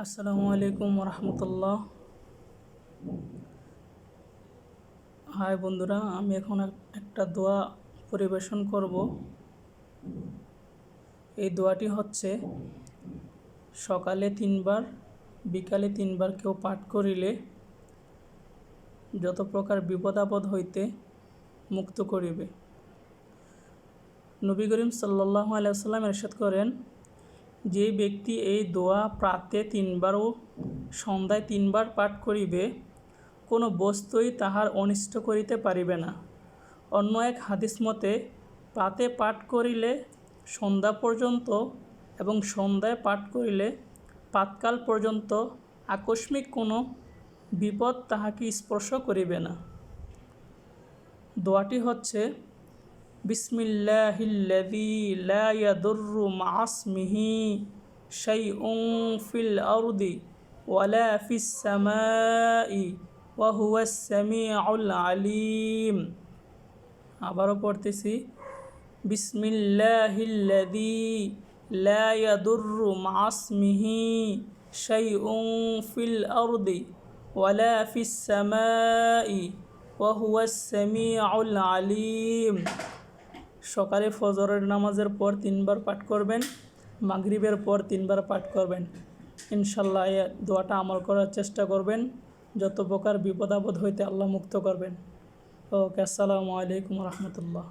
আসসালামু আলাইকুম রহমতুল্লাহ। হাই বন্ধুরা, আমি এখন একটা দোয়া পরিবেশন করব। এই দোয়াটি হচ্ছে সকালে 3 বার, বিকালে 3 বার কেউ পাঠ করিলে যত প্রকার বিপদ আপদ হইতে মুক্ত করিবে। নবী করিম সাল্লাল্লাহু আলাইহি ওয়াসাল্লাম ইরশাদ করেন, যে ব্যক্তি এই দোয়া প্রাতে 3 বার ও সন্ধ্যায় 3 বার পাঠ করিবে, কোনো বস্তুই তাহার অনিষ্ট করিতে পারিবে না। অন্য এক হাদিস মতে, প্রাতে পাঠ করিলে সন্ধ্যা পর্যন্ত এবং সন্ধ্যায় পাঠ করিলে প্রাতকাল পর্যন্ত আকস্মিক কোনো বিপদ তাহাকে স্পর্শ করিবে না। দোয়াটি হচ্ছে, বিসমিল্লাহিল্লাযী লা ইয়াদুররু মা'a ইসমিহি শাইউন ফিল আরদি ওয়ালা ফিস সামাই ওয়া হুয়াস সামিউল আলিম। আবারও পড়তেছি, বিসমিল্লাহিল্লাযী লা ইয়াদুররু মা'a ইসমিহি শাইউন ফিল আরদি ওয়ালা ফিস সামাই ওয়া হুয়াস সামিউল আলিম। সকালে ফজরের নামাজের পর 3 বার পাঠ করবেন, মাগরিবের পর 3 বার পাঠ করবেন। ইনশাল্লাহ এই দোয়াটা আমল করার চেষ্টা করবেন, যত প্রকার বিপদ আপদ হইতে আল্লাহ মুক্ত করবেন। ওকে, আসসালামু আলাইকুম রহমতুল্লাহ।